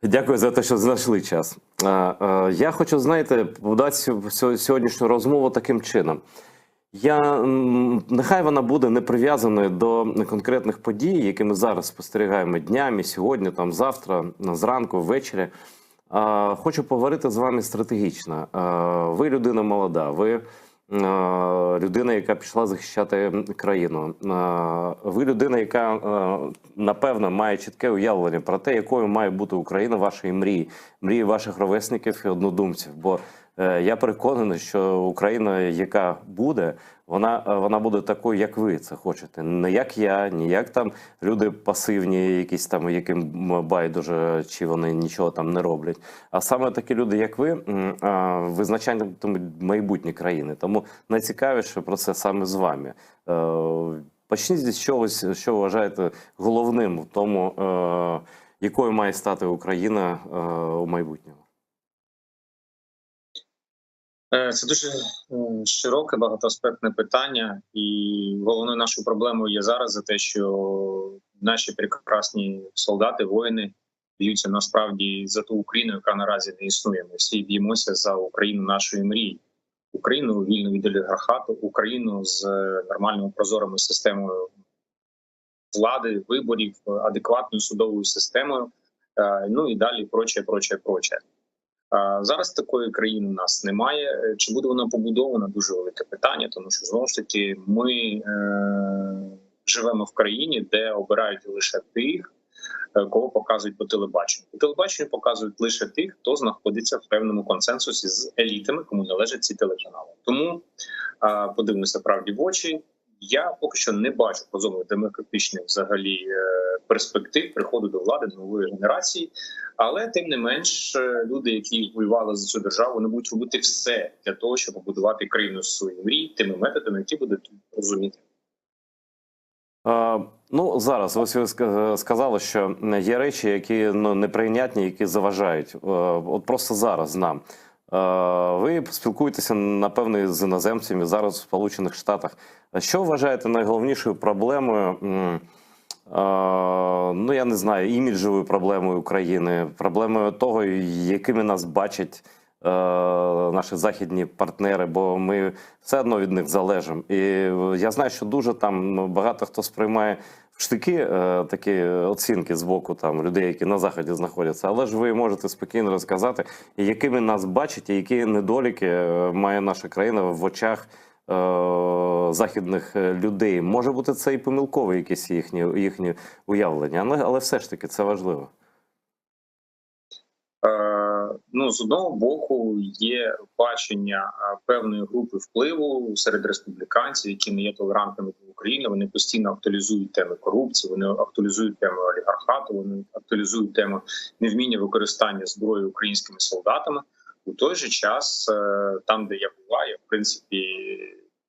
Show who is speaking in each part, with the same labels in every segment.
Speaker 1: Дякую за те, що знайшли час. Я хочу, знаєте, подати сьогоднішню розмову таким чином. Нехай вона буде не прив'язаною до конкретних подій, які ми зараз спостерігаємо днями, сьогодні, там, завтра, зранку, ввечері. Хочу поговорити з вами стратегічно. Ви людина молода, ви людина, яка пішла захищати країну. Ви людина, яка, напевно, має чітке уявлення про те, якою має бути Україна вашої мрії, мрії ваших ровесників і однодумців. Бо я переконаний, що Україна, яка буде, вона буде такою, як ви це хочете. Не як я, не як там люди пасивні, якісь там, яким байдуже, чи вони нічого там не роблять. А саме такі люди, як ви, визначатимуть майбутнє країни. Тому найцікавіше про це саме з вами. Почніть з чогось, що вважаєте головним в тому, якою має стати Україна у майбутньому.
Speaker 2: Це дуже широке, багатоаспектне питання, і головною нашою проблемою є зараз за те, що наші прекрасні солдати, воїни б'ються насправді за ту Україну, яка наразі не існує. Ми всі б'ємося за Україну нашої мрії. Україну вільну від олігархату, Україну з нормальною прозорою системою влади, виборів, адекватною судовою системою, ну і далі проче. Зараз такої країни у нас немає. Чи буде вона побудована? Дуже велике питання, тому що, знову ж таки, ми живемо в країні, де обирають лише тих, кого показують по телебаченню. По телебаченню показують лише тих, хто знаходиться в певному консенсусі з елітами, кому належать ці телеканали. Тому подивимося правді в очі. Я поки що не бачу прозорих демократичних взагалі перспектив приходу до влади нової генерації, але тим не менш люди, які воювали за цю державу, вони будуть робити все для того, щоб побудувати країну з своїх мрій тими методами, які будуть розуміти.
Speaker 1: Ну, зараз ось ви сказали, що є речі, які неприйнятні, які заважають. От просто зараз нам. Ви спілкуєтеся, напевно, з іноземцями зараз в Сполучених Штатах. Що вважаєте найголовнішою проблемою, ну, я не знаю, іміджовою проблемою України, проблемою того, якими нас бачать наші західні партнери, бо ми все одно від них залежимо. І я знаю, що дуже там багато хто сприймає в штики такі оцінки з боку там людей, які на Заході знаходяться. Але ж ви можете спокійно розказати, якими нас бачать і які недоліки має наша країна в очах західних людей. Може бути, це і помилкове якесь їхнє уявлення, але все ж таки це важливо.
Speaker 2: Ну, з одного боку, є бачення певної групи впливу серед республіканців, які не є толерантними до України. Вони постійно актуалізують теми корупції, вони актуалізують тему олігархату, вони актуалізують тему невміння використання зброї українськими солдатами. У той же час, там, де я буваю, в принципі,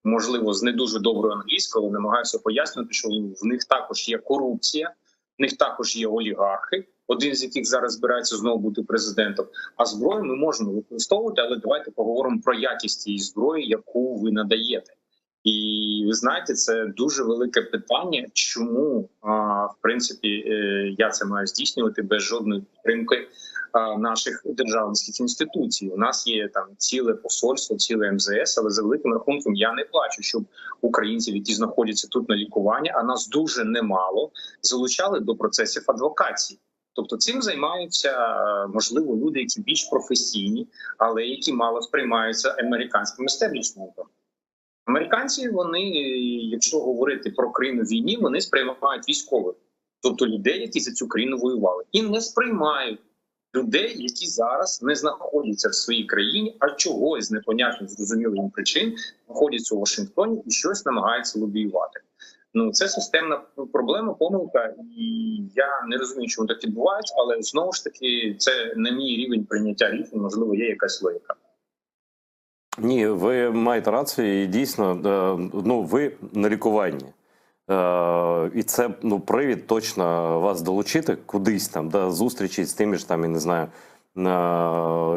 Speaker 2: можливо, з не дуже доброю англійською, але намагаюся пояснити, що в них також є корупція, в них також є олігархи, один з яких зараз збирається знову бути президентом. А зброю ми можемо використовувати, але давайте поговоримо про якість цієї зброї, яку ви надаєте. І ви знаєте, це дуже велике питання, чому, в принципі, я це маю здійснювати без жодної підтримки наших державницьких інституцій. У нас є там ціле посольство, ціле МЗС, але за великим рахунком я не бачу, щоб українців, які знаходяться тут на лікуванні, а нас дуже немало, залучали до процесів адвокації. Тобто цим займаються, можливо, люди, які більш професійні, але які мало сприймаються американським істеблішментом. Американці, вони, якщо говорити про країну війни, вони сприймають військових, тобто людей, які за цю країну воювали, і не сприймають людей, які зараз не знаходяться в своїй країні, а чогось з непонятних, зрозумілих причин знаходяться у Вашингтоні і щось намагаються лобіювати. Ну, це системна проблема, помилка, і я не розумію, чому так відбувається, але знову ж таки це не мій рівень прийняття рішень, можливо, є якась логіка.
Speaker 1: Ні, ви маєте рацію, і дійсно, ну, ви на лікуванні. І це, ну, привід точно вас долучити кудись там, до зустрічі з тими ж там, я не знаю,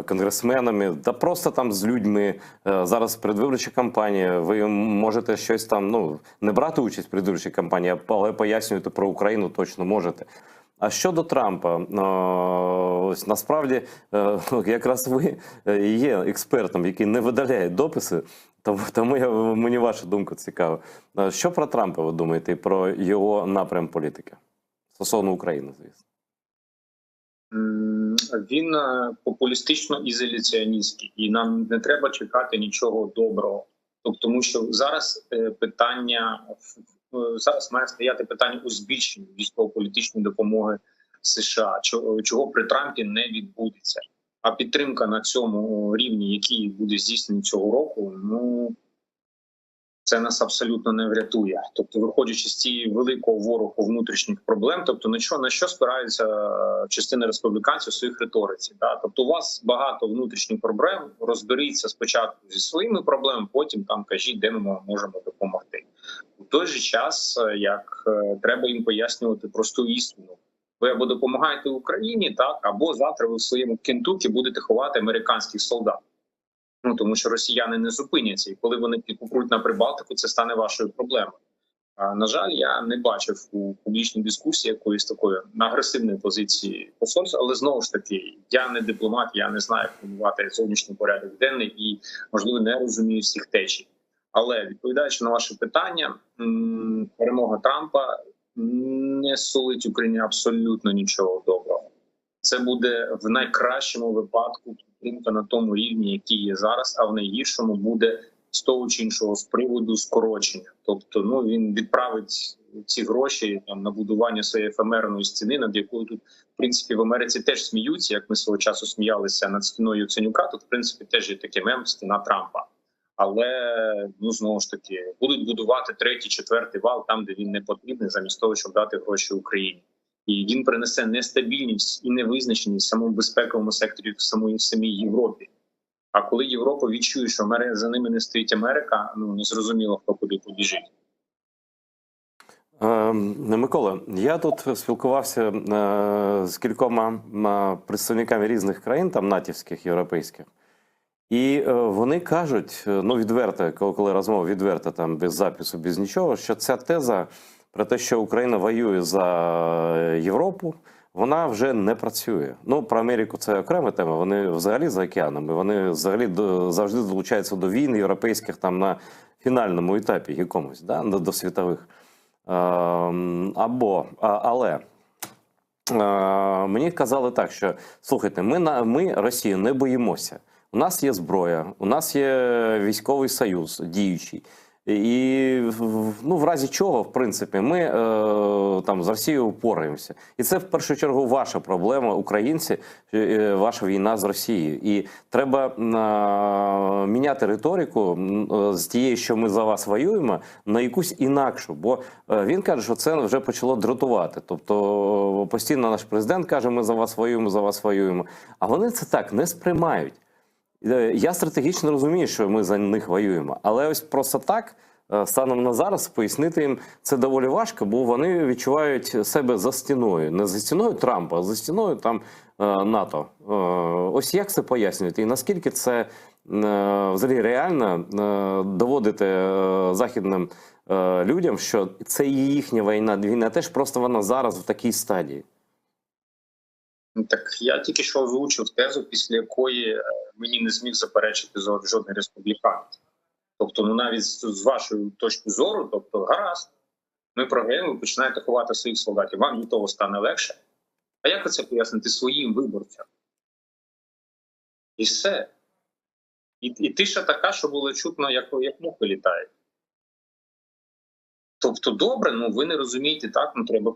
Speaker 1: конгресменами, та просто там з людьми. Зараз передвиборча кампанія, ви можете щось там, ну, не брати участь в передвиборчій кампанії, але пояснювати про Україну точно можете. А щодо Трампа, ось насправді якраз ви є експертом, який не видаляє дописи, тому мені ваша думка цікава. Що про Трампа ви думаєте і про його напрям політики? Стосовно України, звісно.
Speaker 2: Він популістично-ізоляціоністський, і нам не треба чекати нічого доброго. Тобто, тому що зараз зараз має стояти питання у збільшенні військово-політичної допомоги США, чого при Трампі не відбудеться. А підтримка на цьому рівні, який буде здійснений цього року, ну це нас абсолютно не врятує. Тобто, виходячи з цієї великого ворогу внутрішніх проблем, тобто на що спираються частина республіканців у своїх риториці. Да? Тобто, у вас багато внутрішніх проблем, розберіться спочатку зі своїми проблемами, потім там кажіть, де ми можемо допомогти. У той же час, як треба їм пояснювати просту істину. Ви або допомагаєте Україні, так, або завтра ви в своєму Кентукі будете ховати американських солдат. Ну, тому що росіяни не зупиняться, і коли вони попруть на Прибалтику, це стане вашою проблемою. На жаль, я не бачив у публічній дискусії якоїсь такої агресивної позиції посольства, але знову ж таки, я не дипломат, я не знаю, як формувати зовнішній порядок денний і, можливо, не розумію всіх течій. Але, відповідаючи на ваше питання, перемога Трампа не сулить Україні абсолютно нічого доброго. Це буде в найкращому випадку підтримка на тому рівні, який є зараз, а в найгіршому буде з того чи іншого з приводу скорочення. Тобто, він відправить ці гроші там на будування своєї ефемерної стіни, над якою тут, в принципі, в Америці теж сміються, як ми свого часу сміялися над стіною Яценюка, тут, в принципі, теж є такий мем «Стіна Трампа». Але, знову ж таки, будуть будувати третій, четвертий вал там, де він не потрібний, замість того, щоб дати гроші Україні. І він принесе нестабільність і невизначеність в самому безпековому секторі в самій Європі. А коли Європа відчує, що за ними не стоїть Америка, не зрозуміло, хто куди побіжить.
Speaker 1: Микола, я тут спілкувався з кількома представниками різних країн, там натівських, європейських. І вони кажуть, відверто, коли розмова відверта, там без запису, без нічого, що ця теза про те, що Україна воює за Європу, вона вже не працює. Про Америку це окрема тема, вони взагалі за океанами, вони взагалі завжди долучаються до війн європейських там на фінальному етапі якомусь, да, до світових. Але мені казали так, що, слухайте, ми Росію не боїмося. У нас є зброя, у нас є військовий союз діючий. І в разі чого, в принципі, ми там з Росією впораємося. І це в першу чергу ваша проблема, українці, ваша війна з Росією. І треба міняти риторику з тієї, що ми за вас воюємо, на якусь інакшу. Бо він каже, що це вже почало дратувати. Тобто постійно наш президент каже, ми за вас воюємо, за вас воюємо. А вони це так не сприймають. Я стратегічно розумію, що ми за них воюємо, але ось просто так, станом на зараз, пояснити їм це доволі важко, бо вони відчувають себе за стіною. Не за стіною Трампа, а за стіною там НАТО. Ось як це пояснюєте? І наскільки це взагалі реально доводити західним людям, що це їхня війна теж, просто вона зараз в такій стадії?
Speaker 2: Так я тільки що озвучив тезу, після якої мені не зміг заперечити жодний республіканець. Тобто, навіть з вашої точки зору, тобто, гаразд, ми програємо, ви починаєте ховати своїх солдатів, вам від того стане легше. А як ви це пояснити своїм виборцям? І все. І тиша така, що було чутно, як мухи літають. Тобто, добре, ви не розумієте, так, треба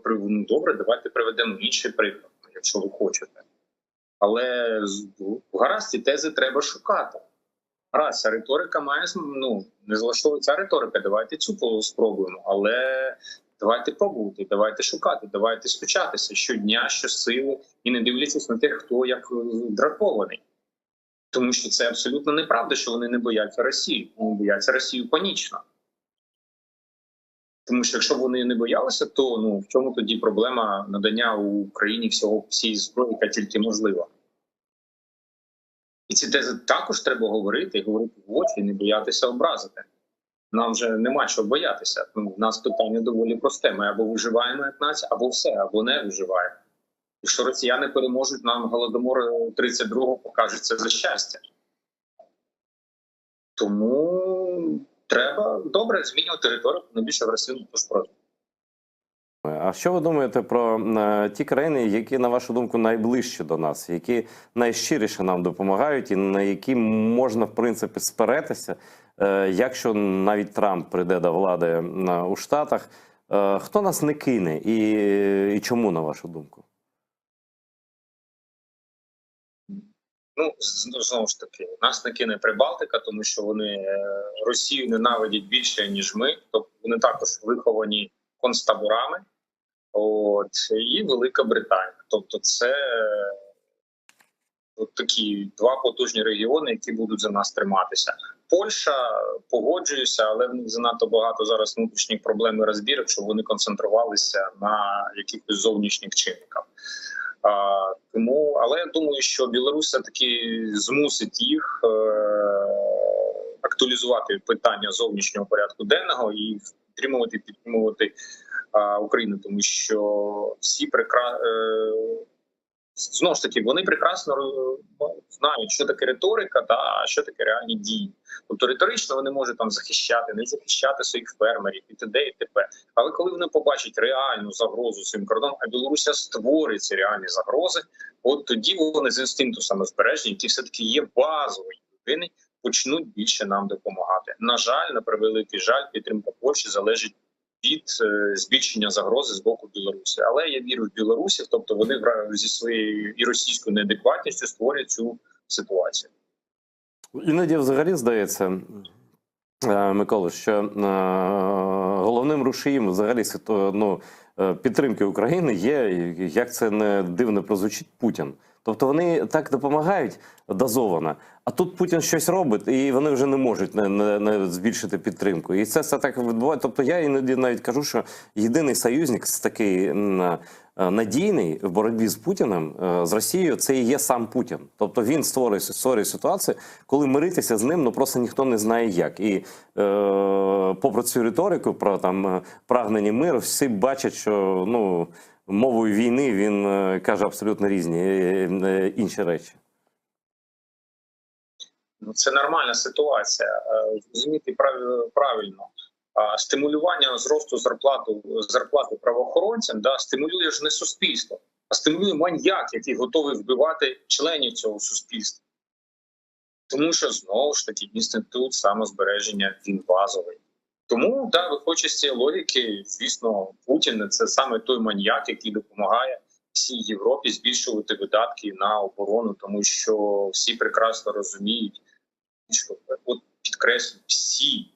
Speaker 2: добре, давайте приведемо інший приклад, якщо ви хочете. Але гаразд, ці тези треба шукати. Гаразд, ця риторика має, не залаштовує ця риторика, давайте цю спробуємо, але давайте пробувати, давайте шукати, давайте стучатися щодня, щосили, і не дивлячись на те, хто як дракований. Тому що це абсолютно неправда, що вони не бояться Росії. Вони бояться Росію панічно. Тому що якщо б вони не боялися, то в чому тоді проблема надання Україні всієї зброї, яка тільки можлива? І ці тези також треба говорити в очі, і не боятися образити. Нам вже нема чого боятися. У нас питання доволі просте. Ми або виживаємо як нація, або все, або не виживаємо. Якщо росіяни переможуть, нам Голодомор 32-го покаже це за щастя. Тому треба добре змінювати риторику на більш агресивну спротиву.
Speaker 1: А що ви думаєте про ті країни, які, на вашу думку, найближчі до нас, які найщиріше нам допомагають і на які можна, в принципі, сперетися, якщо навіть Трамп прийде до влади у Штатах? Хто нас не кине і чому, на вашу думку?
Speaker 2: Ну, знову ж таки, нас не кине Прибалтика, тому що вони Росію ненавидять більше, ніж ми. Тобто вони також виховані концтаборами. І Велика Британія. Тобто це такі два потужні регіони, які будуть за нас триматися. Польща, погоджуюся, але в них занадто багато зараз внутрішніх проблем і розбірок, щоб вони концентрувалися на якихось зовнішніх чинниках. Але я думаю, що Білорусь все-таки змусить їх актуалізувати питання зовнішнього порядку денного і підтримувати Україну, тому що всі знову ж таки, вони прекрасно знають, що таке риторика та що таке реальні дії. Тобто риторично вони можуть там захищати, не захищати своїх фермерів і т.д. і т.п. Але коли вони побачать реальну загрозу своїм кордоном, а Білорусія створить ці реальні загрози, от тоді вони з інстинкту самозбереження, які все-таки є базової людини, почнуть більше нам допомагати. На жаль, на превеликий жаль, підтримка Польщі залежить від збільшення загрози з боку Білорусі. Але я вірю в білорусів, тобто вони зі своєю і російською неадекватністю створюють цю ситуацію.
Speaker 1: Іноді взагалі здається, Микола, що головним рушієм взагалі підтримки України є, як це не дивно прозвучить, Путін. Тобто вони так допомагають дозовано, а тут Путін щось робить, і вони вже не можуть не збільшити підтримку. І це все так відбувається. Тобто я іноді навіть кажу, що єдиний союзник такий надійний в боротьбі з Путіним, з Росією, це і є сам Путін. Тобто він створює ситуацію, коли миритися з ним, просто ніхто не знає як. І попри цю риторику про там прагнення миру, всі бачать, що мовою війни він каже абсолютно різні інші речі.
Speaker 2: Це нормальна ситуація. Зрозуміти правильно. Стимулювання зросту зарплати правоохоронцям стимулює ж не суспільство, а стимулює маньяк, який готовий вбивати членів цього суспільства. Тому що, знову ж таки, інститут самозбереження, він базовий. Тому, виходячи з цієї логіки, звісно, Путін – це саме той маньяк, який допомагає всій Європі збільшувати видатки на оборону, тому що всі прекрасно розуміють, що, підкреслюю, всі,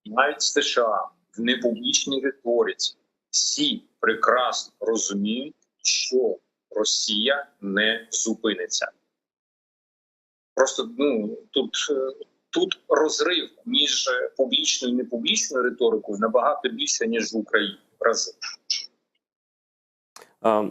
Speaker 2: навіть США, в непублічній риториці, всі прекрасно розуміють, що Росія не зупиниться. Просто, тут розрив між публічною і непублічною риторикою набагато більше, ніж в Україні.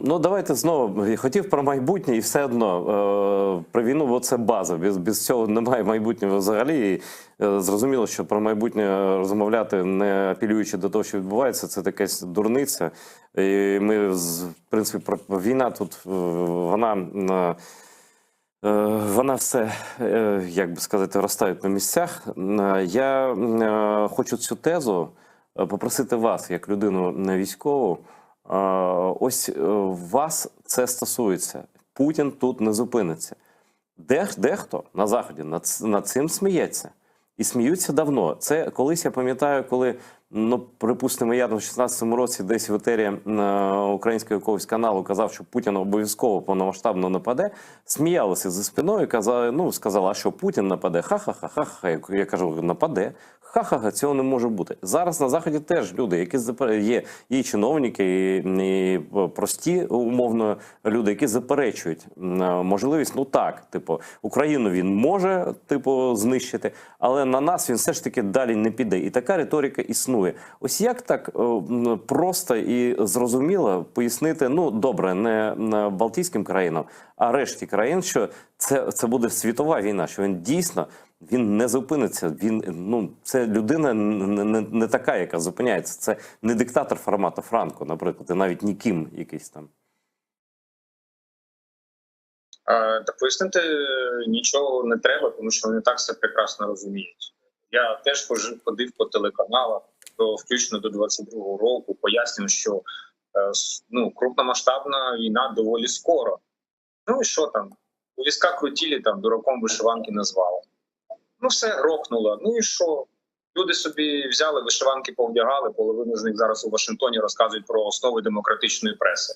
Speaker 1: Давайте знову. Я хотів про майбутнє, і все одно про війну, бо це база. Без цього немає майбутнього взагалі. І зрозуміло, що про майбутнє розмовляти, не апелюючи до того, що відбувається, це якась дурниця. І ми, в принципі, війна тут, вона все, як би сказати, розставить на місцях. Я хочу цю тезу попросити вас, як людину військову, ось вас це стосується. Путін тут не зупиниться. Дехто на Заході над цим сміється. І сміються давно. Це колись, я пам'ятаю, коли, припустимо, я в 16-му році десь в етері українського якогось каналу казав, що Путін обов'язково повномасштабно нападе, сміялися за спиною, сказали, а що Путін нападе? Ха-ха-ха-ха. Я кажу, нападе. Ха-ха-ха, цього не може бути. Зараз на Заході теж люди, які є і чиновники, і прості, умовно, люди, які заперечують можливість, Україну він може, знищити, але на нас він все ж таки далі не піде. І така риторика існує. Ось як так просто і зрозуміло пояснити, добре, не Балтійським країнам, а решті країн, що це буде світова війна, що він дійсно не зупиниться. Це людина не така, яка зупиняється. Це не диктатор формату Франко, наприклад, і навіть не Кім якийсь там.
Speaker 2: Та пояснити нічого не треба, тому що вони так все прекрасно розуміють. Я теж ходив по телеканалах, включно до 22-го року, пояснюю, що крупномасштабна війна доволі скоро. Ну і що там? У війська крутілі, там дураком вишиванки назвали. Ну все грохнуло. Ну і що? Люди собі взяли вишиванки, повдягали, половина з них зараз у Вашингтоні розказують про основи демократичної преси.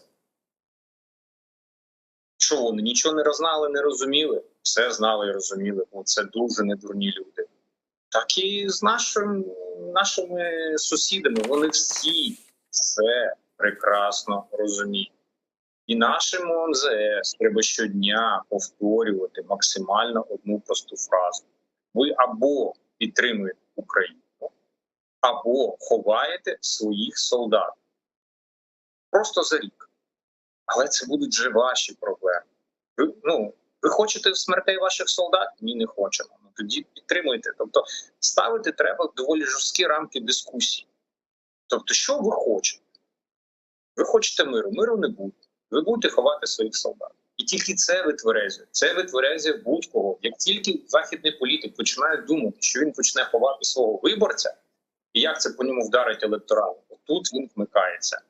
Speaker 2: Що вони нічого не знали, не розуміли? Все знали і розуміли. Це дуже недурні люди. Так і з нашими сусідами. Вони всі все прекрасно розуміють. І нашому МЗС треба щодня повторювати максимально одну просту фразу. Ви або підтримуєте Україну, або ховаєте своїх солдат. Просто за рік. Але це будуть вже ваші проблеми. Ви хочете смертей ваших солдат? Ні, не хочемо. Тоді підтримуйте. Тобто ставити треба доволі жорсткі рамки дискусії. Тобто, що ви хочете? Ви хочете миру? Миру не буде. Ви будете ховати своїх солдат. І тільки це витверезує. Це витверезує будь-кого. Як тільки західний політик починає думати, що він почне ховати свого виборця, і як це по ньому вдарить електорат, тут він вмикається.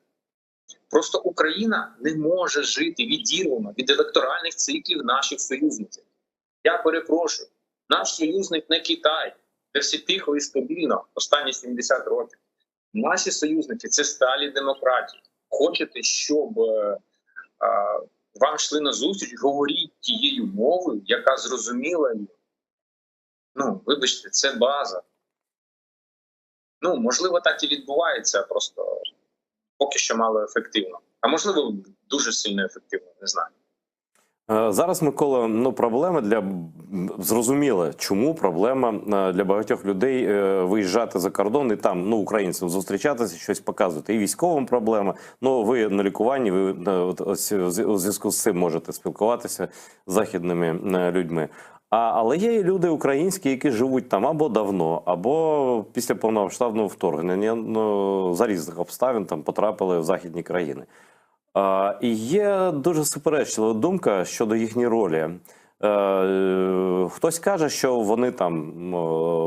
Speaker 2: Просто Україна не може жити відірвано від електоральних циклів наших союзників. Я перепрошую, наш союзник не Китай, де всі тихо і стабільно останні 70 років. Наші союзники – це сталі демократії. Хочете, щоб вам йшли на зустріч, говоріть тією мовою, яка зрозуміла їм. Вибачте, це база. Можливо, так і відбувається, просто поки що мало ефективно. А можливо, дуже сильно ефективно, не знаю.
Speaker 1: Зараз, Микола, проблема зрозуміло, чому проблема для багатьох людей виїжджати за кордон і там, українцям зустрічатися, щось показувати. І військовим проблема. Ви на лікуванні, ви у зв'язку з цим можете спілкуватися з західними людьми. Але є і люди українські, які живуть там або давно, або після повномасштабного вторгнення, за різних обставин там потрапили в західні країни. І є дуже суперечлива думка щодо їхньої ролі. Хтось каже, що вони там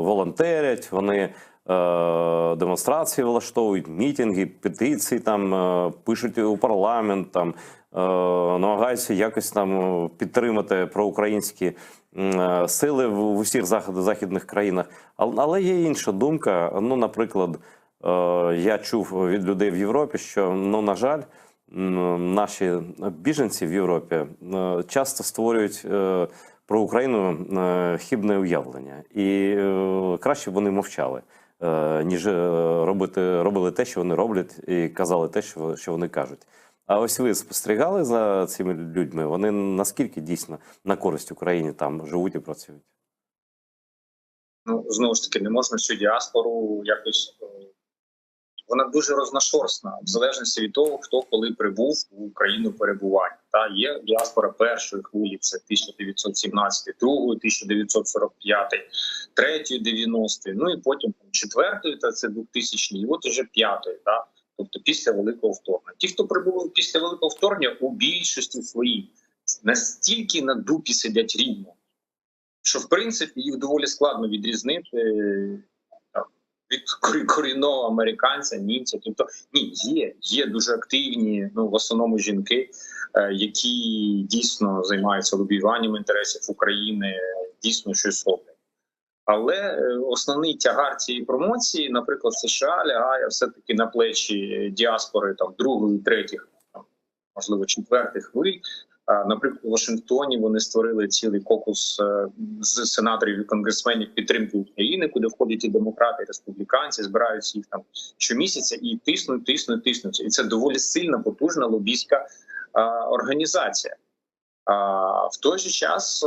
Speaker 1: волонтерять, вони демонстрації влаштовують, мітинги, петиції там пишуть у парламент, там намагаються якось там підтримати проукраїнські сили в усіх західних країнах. Але є інша думка. Наприклад, я чув від людей в Європі, що, на жаль, наші біженці в Європі часто створюють про Україну хибне уявлення. І краще б вони мовчали, ніж робили те, що вони роблять, і казали те, що вони кажуть. А ось ви спостерігали за цими людьми? Вони наскільки дійсно на користь Україні там живуть і працюють?
Speaker 2: Знову ж таки, не можна цю діаспору якось... Вона дуже розношорстна, в залежності від того, хто коли прибув в Україну перебування. Є діаспора першої хвилі, це 1917, другої 1945, третьої 90, і потім четвертої, це 2000, і от уже п'ятої, тобто після Великого вторгнення. Ті, хто прибув після Великого вторгнення, у більшості своїй настільки на дупі сидять рівно, що в принципі їх доволі складно відрізнити від корінного американця, німця. Тобто, є дуже активні, в основному жінки, які дійсно займаються лобіюванням інтересів України, дійсно щось роблять. Але основний тягар цієї промоції, наприклад, США, лягає все-таки на плечі діаспори другої, третіх, можливо, четвертих хвиль. Наприклад, у Вашингтоні вони створили цілий кокус з сенаторів і конгресменів підтримки України, куди входять і демократи, і республіканці, збираються їх там щомісяця і тиснуть. І це доволі сильна, потужна лобійська організація. В той же час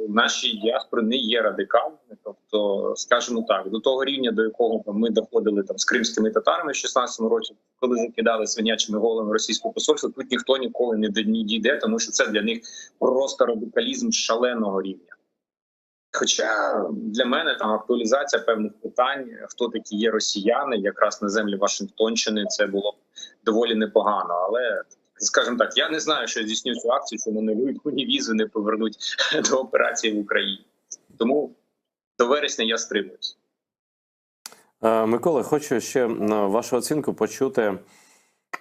Speaker 2: наші діаспори не є радикальними, тобто, скажімо так, до того рівня, до якого ми доходили з кримськими татарами в 16-му році, коли закидали свинячими головами російське посольство, тут ніхто ніколи не дійде, тому що це для них просто радикалізм шаленого рівня. Хоча для мене актуалізація певних питань, хто такі є росіяни, якраз на землі Вашингтонщини, це було б доволі непогано, але скажімо так, я не знаю, що здійснюють цю акцію, що вони ні візи не повернуть до операції в Україні. Тому до вересня я стримуюсь.
Speaker 1: Микола, хочу ще вашу оцінку почути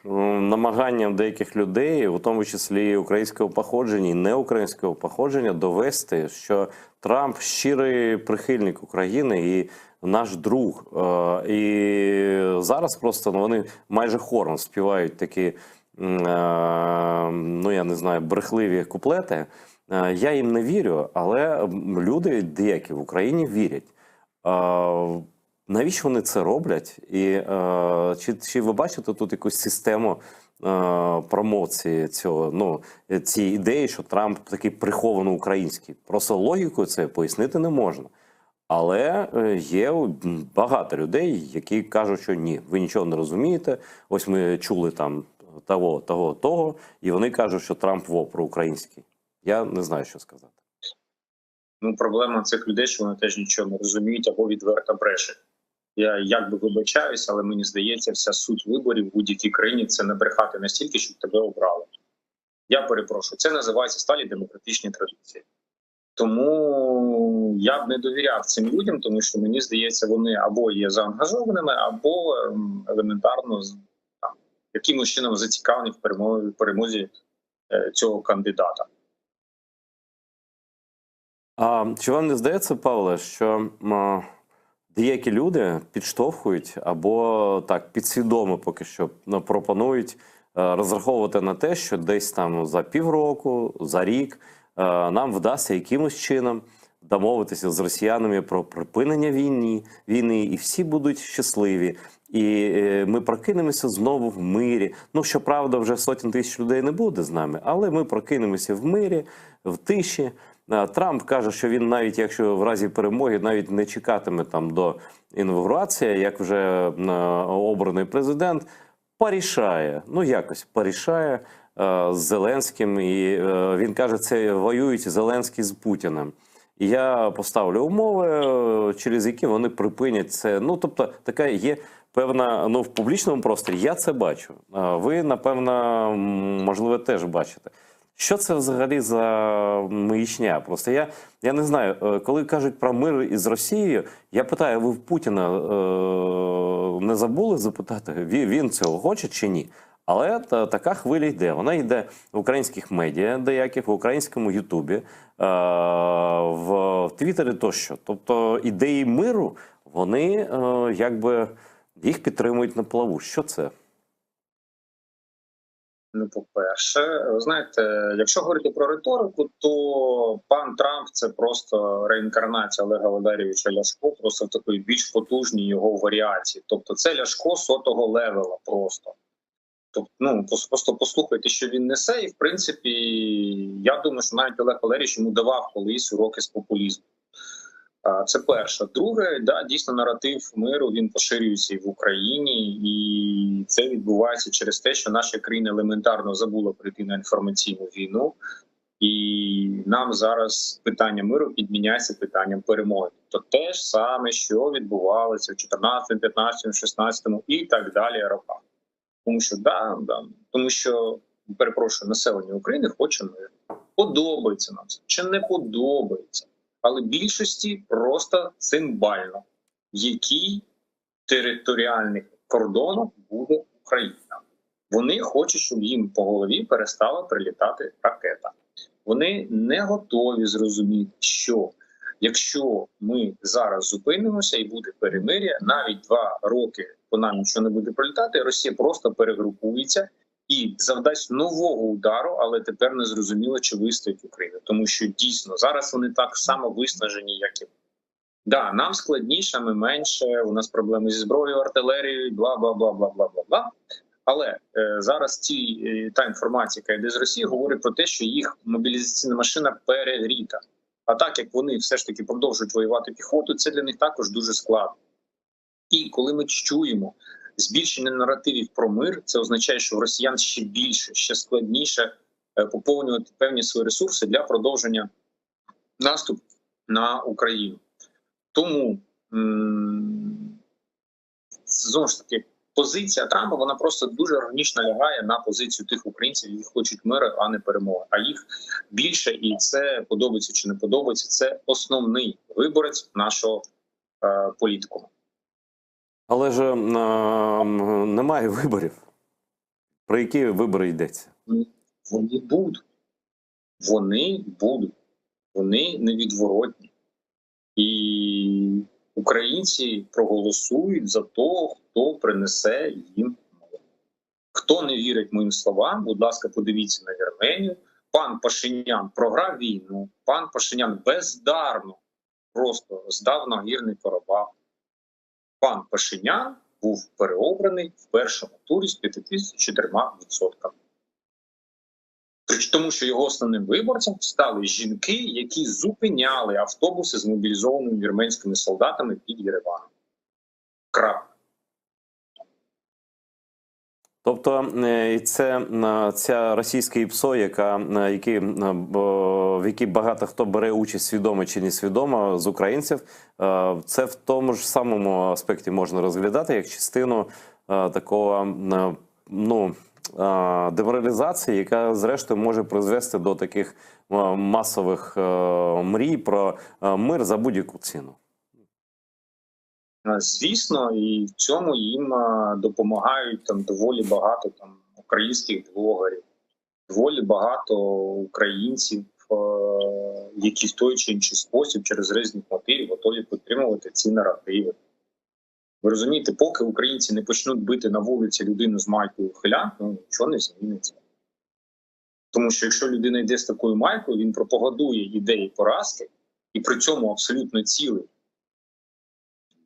Speaker 1: намаганням деяких людей, у тому числі українського походження і неукраїнського походження, довести, що Трамп щирий прихильник України і наш друг. І зараз просто вони майже хором співають такі, ну я не знаю, брехливі куплети. Я їм не вірю, але люди деякі в Україні вірять. Навіщо вони це роблять? І чи ви бачите тут якусь систему промоції цього, ну, цієї ідеї, що Трамп такий приховано український? Просто логікою це пояснити не можна. Але є багато людей, які кажуть, що ні, ви нічого не розумієте. Ось ми чули там того, і вони кажуть, що Трамп проукраїнський. Я не знаю, що сказати.
Speaker 2: Ну, проблема цих людей, що вони теж нічого не розуміють або відверто брешуть. Я як би вибачаюсь, але мені здається, вся суть виборів в будь-якій країні – це не брехати настільки, щоб тебе обрали. Я перепрошую, це називається сталі демократичні традиції. Тому я б не довіряв цим людям, тому що мені здається, вони або є заангажованими, або елементарно там, якимось чином зацікавлені в перемозі цього кандидата.
Speaker 1: А чи вам не здається, Павле, що деякі люди підштовхують або так підсвідомо поки що пропонують розраховувати на те, що десь там за півроку, за рік нам вдасться якимось чином домовитися з росіянами про припинення війни, і всі будуть щасливі. І ми прокинемося знову в мирі. Ну, щоправда, вже сотень тисяч людей не буде з нами, але ми прокинемося в мирі, в тиші. Трамп каже, що він навіть, якщо в разі перемоги, навіть не чекатиме там до інаугурації, як вже обраний президент, порішає, ну якось порішає з Зеленським. І він каже, це воюють Зеленський з Путіним. І я поставлю умови, через які вони припинять це. Ну, тобто, така є певна, ну, в публічному просторі я це бачу. Ви, напевно, можливо, теж бачите. Що це взагалі за маячня? Просто я не знаю, коли кажуть про мир із Росією, я питаю, ви в Путіна не забули запитати, він цього хоче чи ні? Але така хвиля йде. Вона йде в українських медіа, деяких, в українському Ютубі, в Твіттері тощо. Тобто ідеї миру, вони якби їх підтримують на плаву. Що це?
Speaker 2: Ну, по-перше, знаєте, якщо говорити про риторику, то пан Трамп – це просто реінкарнація Олега Валерійовича Ляшко, просто в такої більш потужній його варіації. Тобто це Ляшко сотого левела просто. Тобто, ну, просто послухайте, що він несе, і в принципі, я думаю, що навіть Олег Валерійович йому давав колись уроки з популізму. Це перше. Друге, да, дійсно, наратив миру, він поширюється і в Україні, і це відбувається через те, що наша країна елементарно забула прийти на інформаційну війну, і нам зараз питання миру підміняється питанням перемоги. То те ж саме, що відбувалося в 14, 15, 16 і так далі роках. Тому що, тому що, перепрошую, населення України хоче миру. Подобається нам це, чи не подобається. Але більшості просто символьно, в якій територіальних кордонах буде Україна. Вони хочуть, щоб їм по голові перестала прилітати ракета. Вони не готові зрозуміти, що якщо ми зараз зупинимося і буде перемир'я, навіть 2 роки по нам нічого не буде прилітати, Росія просто перегрупується і завдасть нового удару, але тепер не зрозуміло, чи вистоїть Україна. Тому що дійсно зараз вони так само виснажені, як і ми. Да, нам складніше, ми менше, у нас проблеми зі зброєю, артилерією, бла-бла-бла-бла-бла-бла. Але зараз та інформація, яка йде з Росії, говорить про те, що їх мобілізаційна машина перегріта. А так як вони все ж таки продовжують воювати піхоту, це для них також дуже складно. І коли ми чуємо збільшення наративів про мир, це означає, що в росіян ще більше, ще складніше поповнювати певні свої ресурси для продовження наступу на Україну. Тому, знову ж таки, позиція Трампа, вона просто дуже органічно лягає на позицію тих українців, які хочуть миру, а не перемоги. А їх більше, і це подобається чи не подобається. Це основний виборець нашого політикуму.
Speaker 1: Але ж немає виборів. Про які вибори йдеться?
Speaker 2: Вони будуть. Вони будуть. Вони невідворотні. І українці проголосують за того, хто принесе їм мир. Хто не вірить моїм словам, будь ласка, подивіться на Вірменію. Пан Пашинян програв війну, пан Пашинян бездарно просто здав Нагірний Карабах. Пан Пашинян був переобраний в першому турі з 54%. Тому що його основним виборцем стали жінки, які зупиняли автобуси з мобілізованими вірменськими солдатами під Єреваном. Крапка.
Speaker 1: Тобто ця російська ІПСО, в якій багато хто бере участь свідомо чи несвідомо з українців, це в тому ж самому аспекті можна розглядати як частину такого, деморалізації, яка зрештою може призвести до таких масових мрій про мир за будь-яку ціну.
Speaker 2: Звісно, і в цьому їм допомагають доволі багато українських блогерів, доволі багато українців, які в той чи інший спосіб через різні мотиви готові підтримувати ці наративи. Ви розумієте, поки українці не почнуть бити на вулиці людину з майкою хилян, нічого не зміниться. Тому що якщо людина йде з такою майкою, він пропагандує ідеї поразки і при цьому абсолютно цілий,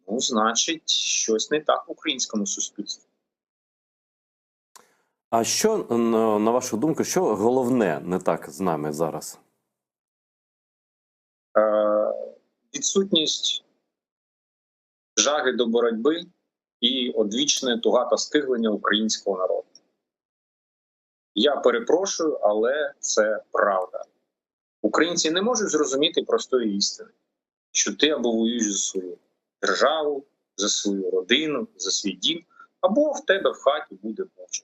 Speaker 2: значить, щось не так в українському суспільстві.
Speaker 1: А що, на вашу думку, що головне не так з нами зараз?
Speaker 2: Відсутність жаги до боротьби і одвічне туга та стиглення українського народу. Я перепрошую, але це правда. Українці не можуть зрозуміти простої істини, що ти або воюєш за свою державу, за свою родину, за свій дім, або в тебе в хаті буде мовча.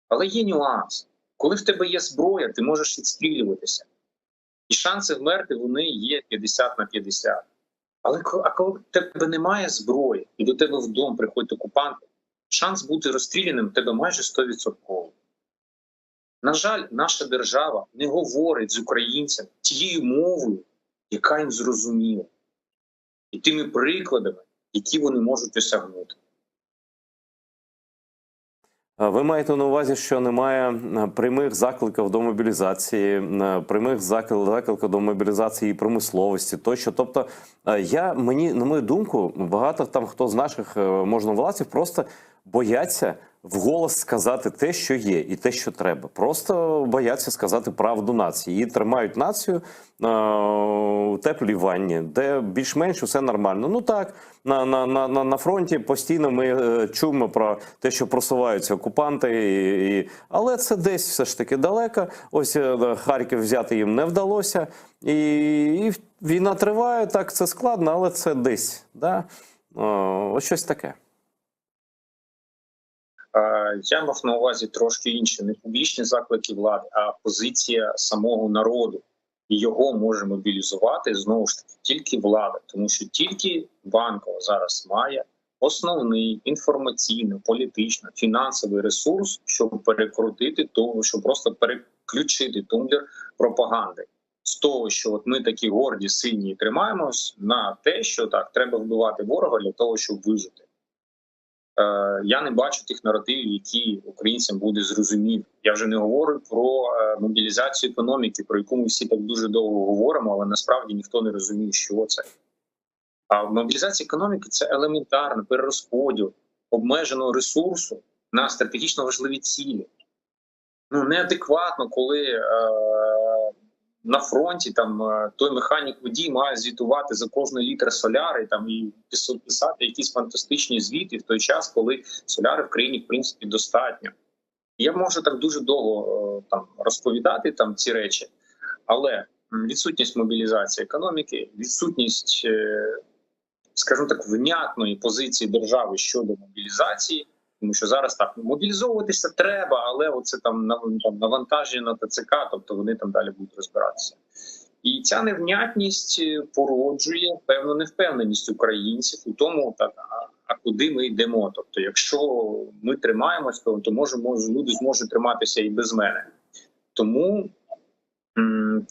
Speaker 2: Але є нюанс. Коли в тебе є зброя, ти можеш відстрілюватися. І шанси вмерти, вони є 50/50. Але коли в тебе немає зброї, і до тебе в дом приходять окупанти, шанс бути розстріляним в тебе майже 100%. На жаль, наша держава не говорить з українцями тією мовою, яка їм зрозуміла. І тими прикладами, які вони можуть осягнути.
Speaker 1: Ви маєте на увазі, що немає прямих закликів до мобілізації, прямих закликів до мобілізації і промисловості тощо. Тобто, на мою думку, багато там хто з наших можновладців просто бояться вголос сказати те, що є, і те, що треба. Просто бояться сказати правду нації. І тримають націю у теплій ванні, де більш-менш усе нормально. Ну так, на фронті постійно ми чуємо про те, що просуваються окупанти, але це десь все ж таки далеко. Ось Харків взяти їм не вдалося. І війна триває, так, це складно, але це десь. Да? Ось щось таке.
Speaker 2: Я мав на увазі трошки інше, не публічні заклики влади, а позиція самого народу. І його може мобілізувати, знову ж таки, тільки влада. Тому що тільки Банкова зараз має основний інформаційно-політично, фінансовий ресурс, щоб перекрутити того, щоб просто переключити тумблер пропаганди. З того, що от ми такі горді, сильні і тримаємось, на те, що так, треба вбивати ворога для того, щоб вижити. Я не бачу тих наративів, які українцям буде зрозуміти. Я вже не говорю про мобілізацію економіки, про яку ми всі так дуже довго говоримо, але насправді ніхто не розуміє, що це. А мобілізація економіки – це елементарний перерозподіл обмеженого ресурсу на стратегічно важливі цілі. Неадекватно, коли на фронті той механік-водій має звітувати за кожний літр соляри і писати якісь фантастичні звіти в той час, коли соляри в країні, в принципі, достатньо. Я можу так дуже довго розповідати ці речі, але відсутність мобілізації економіки, відсутність, скажімо так, внятної позиції держави щодо мобілізації Тому що зараз так мобілізовуватися треба, але оце там навантаження на ТЦК, тобто вони там далі будуть розбиратися. І ця невнятність породжує певну невпевненість українців у тому, так, а куди ми йдемо. Тобто, якщо ми тримаємось, то люди зможуть триматися і без мене. Тому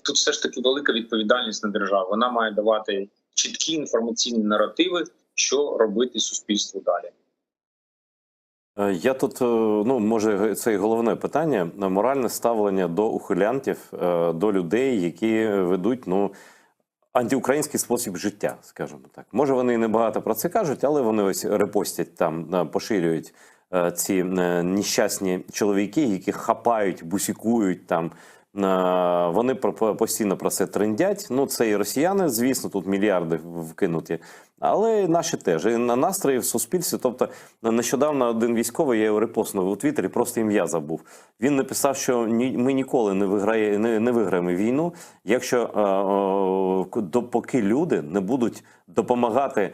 Speaker 2: тут все ж таки велика відповідальність на державу. Вона має давати чіткі інформаційні наративи, що робити суспільству далі.
Speaker 1: Я тут, ну, може, це і головне питання, моральне ставлення до ухилянтів, до людей, які ведуть, ну, антиукраїнський спосіб життя, скажімо так. Може, вони і не багато про це кажуть, але вони ось репостять там, поширюють ці нещасні чоловіки, які хапають, бусікують там. Вони постійно про це трендять. Ну, це і росіяни, звісно, тут мільярди вкинуті, але і наші теж. І на настрої в суспільстві. Тобто, нещодавно один військовий, я його репостнув у Твіттері, просто ім'я забув. Він написав, що ми ніколи не виграємо війну, якщо допоки люди не будуть допомагати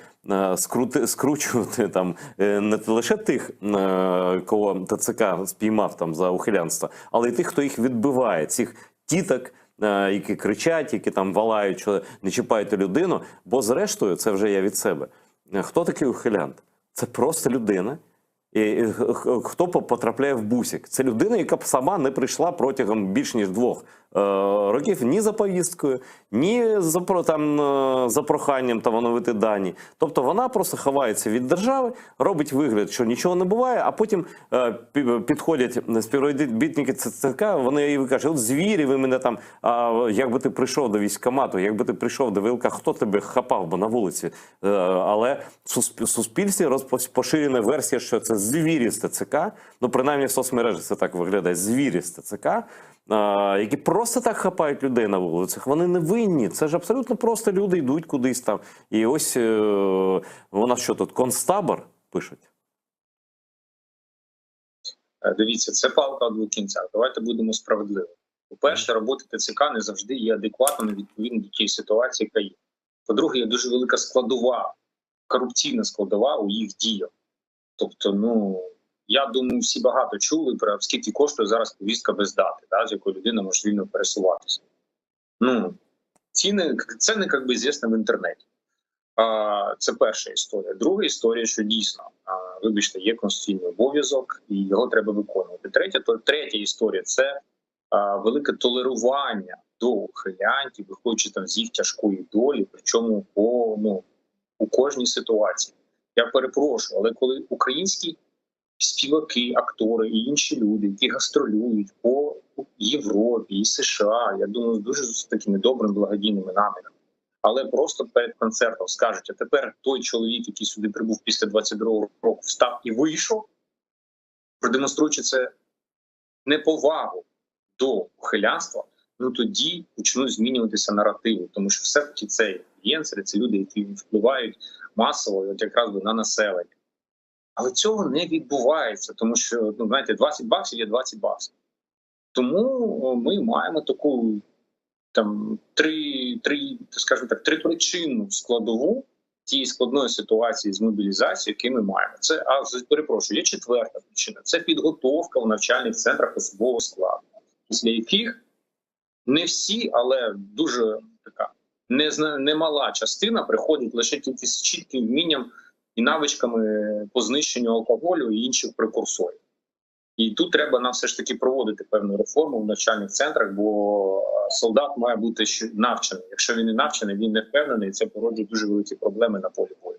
Speaker 1: скручувати там не лише тих, кого ТЦК спіймав там за ухилянство, але й тих, хто їх відбиває, цих тіток, які кричать, які там валають, що не чіпайте людину, бо зрештою, це вже я від себе. Хто такий ухилянт? Це просто людина. І хто потрапляє в бусик? Це людина, яка сама не прийшла протягом більш ніж 2 років ні за повісткою, ні за проханням там оновити дані. Тобто вона просто ховається від держави, робить вигляд, що нічого не буває, а потім підходять співробітники ЦЦК, вони їй кажуть, от звірі, ви мене там, якби ти прийшов до військкомату, якби ти прийшов до ВЛК, хто тебе хапав би на вулиці? Але в суспільстві поширена версія, що це звірі з ТЦК, ну принаймні в соцмережах це так виглядає, звірі з ТЦК, які просто так хапають людей на вулицях, вони не винні. Це ж абсолютно просто люди йдуть кудись там. І ось у нас що тут, концтабор пишуть?
Speaker 2: Дивіться, це палка о двох кінцях. Давайте будемо справедливі. По-перше, робота ТЦК не завжди є адекватною відповідно до тієї ситуації, яка є. По-друге, є дуже велика складова, корупційна складова у їх діях. Тобто, ну, я думаю, всі багато чули про скільки коштує зараз повістка без дати, да, з якою людина може вільно пересуватися. Ну, ціни, це не як би звісно в інтернеті. Це перша історія. Друга історія, що дійсно, вибачте, є конституційний обов'язок і його треба виконувати. Третя історія – це велике толерування до ухилянтів, виходячи там з їх тяжкої долі, причому у кожній ситуації. Я перепрошую, але коли українські співаки, актори і інші люди, які гастролюють по Європі і США, я думаю, дуже з такими добрими благодійними намірами, але просто перед концертом скажуть, а тепер той чоловік, який сюди прибув після 22-го року, встав і вийшов, продемонструючи це неповагу до ухилянства, ну тоді почнуть змінюватися наративи, тому що все-таки це інфлюенсери, це люди, які впливають масово от якраз на населення. Але цього не відбувається, тому що, ну, знаєте, 20 баксів є 20 баксів. Тому ми маємо таку там три причинну складову тієї складної ситуації з мобілізацією, які ми маємо. Це, перепрошую, є четверта причина. Це підготовка в навчальних центрах особового складу, після яких не всі, але дуже така немала частина приходить лише тільки з чітким вмінням і навичками по знищенню алкоголю і інших прекурсорів. І тут треба нам все ж таки проводити певну реформу в навчальних центрах, бо солдат має бути навчений. Якщо він не навчений, він не впевнений, і це породжує дуже великі проблеми на полі бою.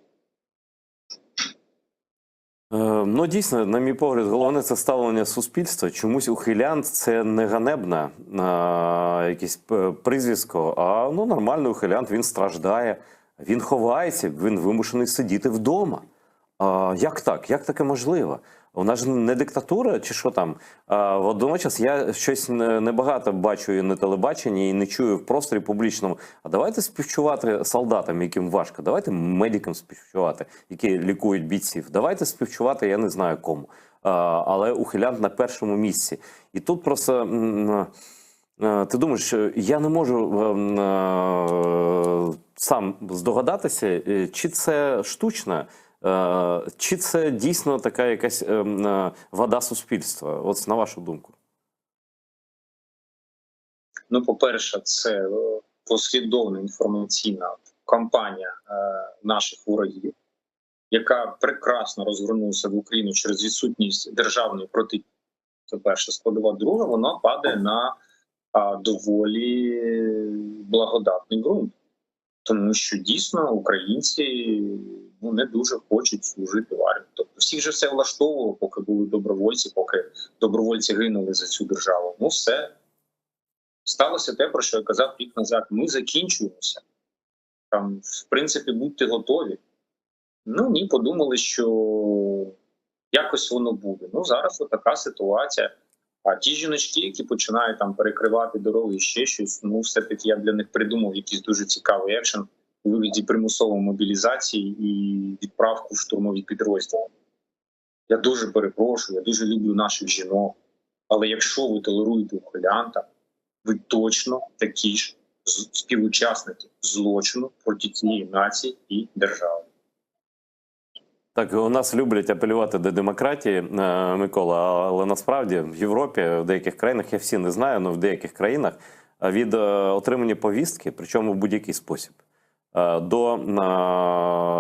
Speaker 1: Ну, дійсно, на мій погляд, головне – це ставлення суспільства. Чомусь ухилянт – це не ганебне якесь прізвисько, а ну, нормальний ухилянт, він страждає, він ховається, він вимушений сидіти вдома. Як так? Як таке можливо? У нас ж не диктатура чи що там? Водночас я щось небагато бачу і на телебаченні, і не чую в просторі публічному. А давайте співчувати солдатам, яким важко. Давайте медикам співчувати, які лікують бійців. Давайте співчувати, я не знаю кому. Але ухилянт на першому місці. І тут просто... Ти думаєш, я не можу сам здогадатися, чи це штучно, Чи це дійсно така якась вада суспільства? От на вашу думку.
Speaker 2: Ну, по-перше, це послідовна інформаційна кампанія наших ворогів, яка прекрасно розгорнулася в Україну через відсутність державної протидії. Це перша складова. Друга, вона падає на доволі благодатний ґрунт. Тому що дійсно українці не дуже хочуть служити в армії. Тобто всіх же все влаштовувало, поки були добровольці, поки добровольці гинули за цю державу. Ну все. Сталося те, про що я казав рік назад. Ми закінчуємося. Там, в принципі, будьте готові. Ну ні, подумали, що якось воно буде. Ну зараз така ситуація. А ті жіночки, які починають там перекривати дороги і ще щось, ну все-таки я для них придумав якийсь дуже цікавий екшен у вигляді примусової мобілізації і відправку в штурмові підрозділи. Я дуже перепрошую, я дуже люблю наших жінок. Але якщо ви толеруєте ухилянта, ви точно такі ж співучасники злочину проти цієї нації і держави.
Speaker 1: Так, у нас люблять апелювати до демократії, Микола, але насправді в Європі, в деяких країнах, я всі не знаю, але в деяких країнах від отримання повістки, причому в будь-який спосіб, до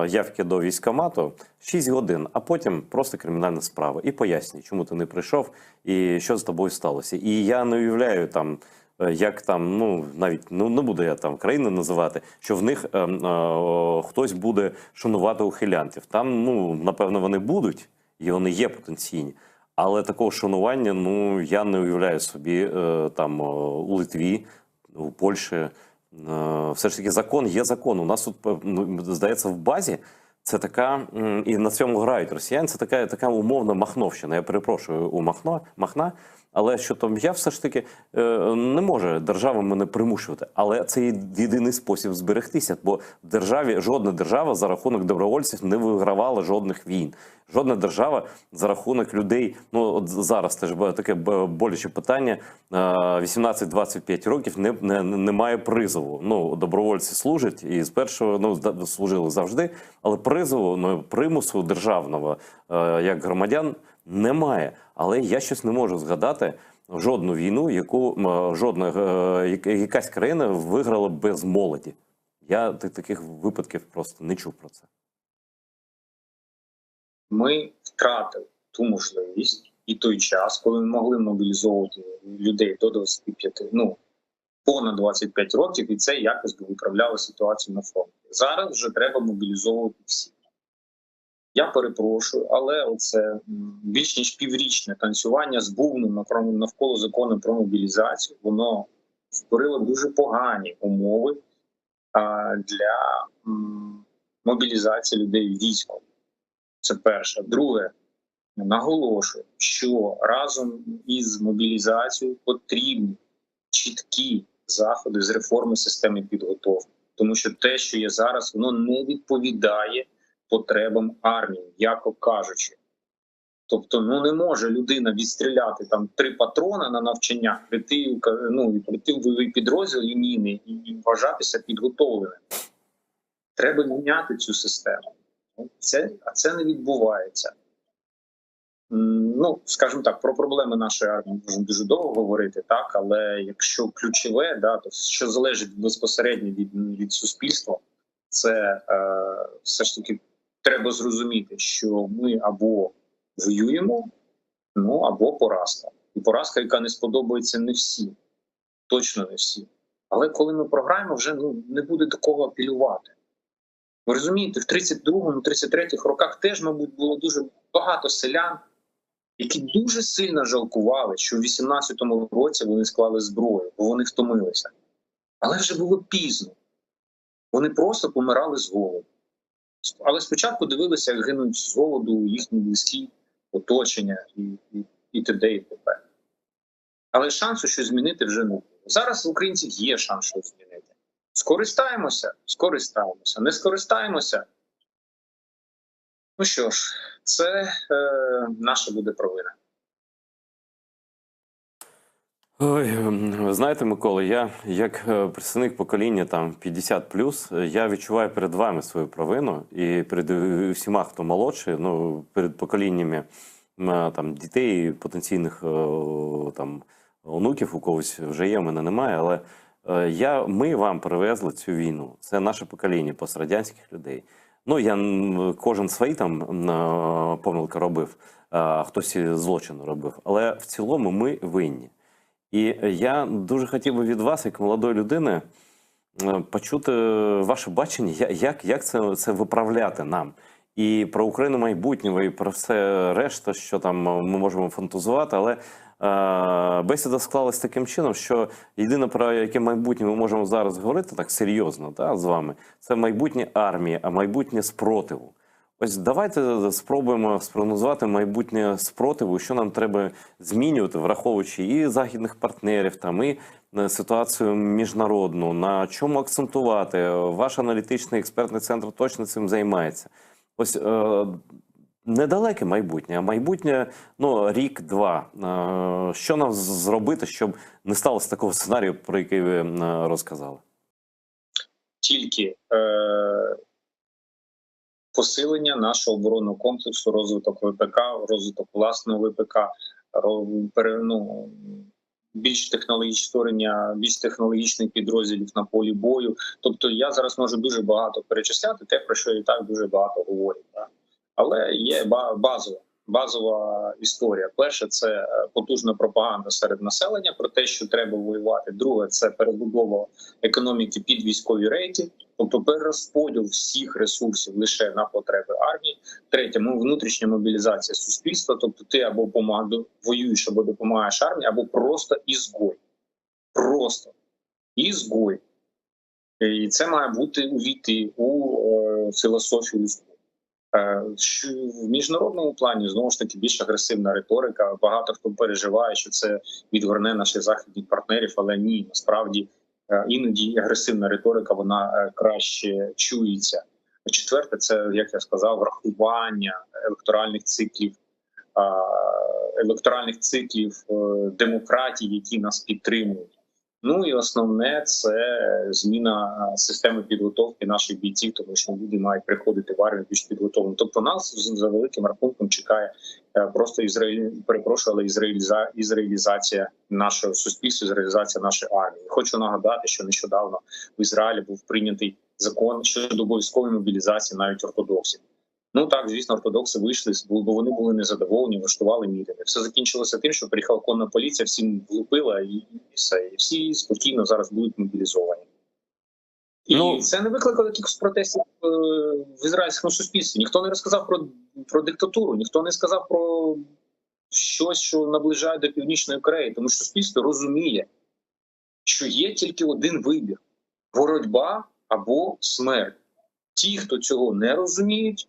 Speaker 1: явки до військкомату 6 годин, а потім просто кримінальна справа. І пояснюй, чому ти не прийшов і що з тобою сталося. І я не уявляю там, як там, навіть не буду я там країни називати, що в них хтось буде шанувати ухилянтів. Там, напевно, вони будуть, і вони є потенційні. Але такого шанування, я не уявляю собі там у Литві, у Польщі. Все ж таки закон є закон. У нас тут, здається, в базі це така, і на цьому грають росіяни, це така умовна махновщина. Я перепрошую у Махна, але що там я все ж таки не може держава мене примушувати. Але це єдиний спосіб зберегтися, бо в державі, жодна держава за рахунок добровольців не вигравала жодних війн. Жодна держава за рахунок людей, от зараз теж таке боляче питання, 18-25 років не має призову. Добровольці служать і з першого, служили завжди, але призову, примусу державного, як громадян, немає. Але я щось не можу згадати жодну війну, якась країна виграла без молоді. Я таких випадків просто не чув про це.
Speaker 2: Ми втратили ту можливість і той час, коли ми могли мобілізовувати людей до 25, понад 25 років, і це якось би виправляло ситуацію на фронті. Зараз вже треба мобілізовувати всіх. Я перепрошую, але оце більш ніж піврічне танцювання з бубном навколо закону про мобілізацію, воно створило дуже погані умови для мобілізації людей в військо. Це перше. Друге, наголошую, що разом із мобілізацією потрібні чіткі заходи з реформи системи підготовки. Тому що те, що є зараз, воно не відповідає потребам армії, яко кажучи. Тобто, не може людина відстріляти там 3 патрони на навчання, прийти в бойовий підрозділ лінійний і вважатися підготовленим. Треба міняти цю систему. А це не відбувається. Скажімо так, про проблеми нашої армії можемо дуже довго говорити, так, але якщо ключове, то що залежить безпосередньо від суспільства, це все ж таки треба зрозуміти, що ми або воюємо, або поразка. І поразка, яка не сподобається не всім, точно не всім. Але коли ми програємо, вже не буде до кого апелювати. Ви розумієте, в 32-му, 33-х роках теж, мабуть, було дуже багато селян, які дуже сильно жалкували, що в 18-му році вони склали зброю, бо вони втомилися. Але вже було пізно. Вони просто помирали з голоду. Але спочатку дивилися, як гинуть з голоду їхні близькі, оточення і т.д. і т.п. Але шансу щось змінити вже не було. Зараз в українців є шанс щось змінити. Скористаємося? Скористаємося. Не скористаємося? Що ж, це наша буде провина.
Speaker 1: Ой, ви знаєте, Микола, я як представник покоління там 50+, я відчуваю перед вами свою провину і перед всіма, хто молодший, ну, перед поколіннями там дітей, потенційних там онуків, у когось вже є, у мене немає, але ми вам привезли цю війну. Це наше покоління пострадянських людей. Ну, кожен свої там помилки робив, а хтось і злочин робив, але в цілому ми винні. І я дуже хотів би від вас, як молодої людини, почути ваше бачення, як це виправляти нам. І про Україну майбутнього, і про все решта, що там ми можемо фантазувати. Але бесіда склалась таким чином, що єдине, про яке майбутнє ми можемо зараз говорити так серйозно з вами, це майбутнє армії, а майбутнє спротиву. Ось давайте спробуємо спрогнозувати майбутнє спротиву, що нам треба змінювати, враховуючи і західних партнерів, там, і ситуацію міжнародну, на чому акцентувати. Ваш аналітичний експертний центр точно цим займається. Ось недалеке майбутнє, а майбутнє, ну, рік-два. Що нам зробити, щоб не сталося такого сценарію, про який ви розказали?
Speaker 2: Тільки посилення нашого оборонного комплексу, розвиток ВПК, розвиток власного ВПК, більш технологічне створення, більш технологічних підрозділів на полі бою. Тобто я зараз можу дуже багато перечисляти, те, про що і так дуже багато говорять. Так? Але є базова історія. Перше, це потужна пропаганда серед населення про те, що треба воювати. Друге, це перебудова економіки під військові рейки, тобто перерозподіл всіх ресурсів лише на потреби армії. Третє, внутрішня мобілізація суспільства, тобто ти або воюєш, або допомагаєш армії, або просто ізгой. Просто ізгой. І це має бути увійти у філософію людську. В міжнародному плані, знову ж таки, більш агресивна риторика. Багато хто переживає, що це відгорне наших західних партнерів, але ні, насправді іноді агресивна риторика, вона краще чується. Четверте, це, як я сказав, врахування електоральних циклів демократії, які нас підтримують. Ну і основне – це зміна системи підготовки наших бійців, тому що люди мають приходити в армію більш підготовлені. Тобто нас за великим рахунком чекає просто ізраїлізація нашого суспільства, ізраїлізація нашої армії. Хочу нагадати, що нещодавно в Ізраїлі був прийнятий закон щодо обов'язкової мобілізації навіть ортодоксів. Ну так, звісно, ортодокси вийшли, бо вони були незадоволені, влаштували мітинги. Все закінчилося тим, що приїхала конна поліція, всім влупила і все. І всі спокійно зараз будуть мобілізовані. І це не викликало якихось протестів в ізраїльському суспільстві. Ніхто не розказав про диктатуру, ніхто не сказав про щось, що наближає до Північної Кореї. Тому що суспільство розуміє, що є тільки один вибір – боротьба або смерть. Ті, хто цього не розуміють,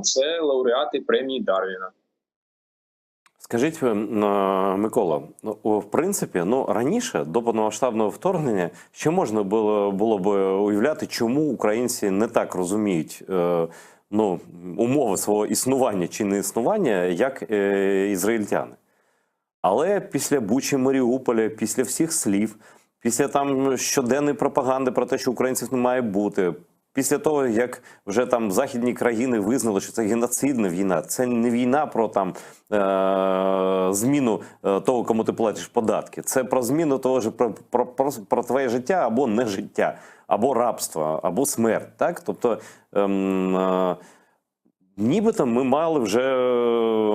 Speaker 2: це лауреати премії Дарвіна.
Speaker 1: Скажіть, Микола, в принципі, раніше, до повномасштабного вторгнення, ще можна було б уявляти, чому українці не так розуміють умови свого існування чи не існування, як ізраїльтяни. Але після Бучі, Маріуполя, після всіх слів, після там щоденної пропаганди про те, що українців не має бути, після того, як вже там західні країни визнали, що це геноцидна війна, це не війна про там зміну того, кому ти платиш податки. Це про зміну того ж про твоє життя або не життя, або рабство, або смерть. Так? Тобто, нібито ми мали вже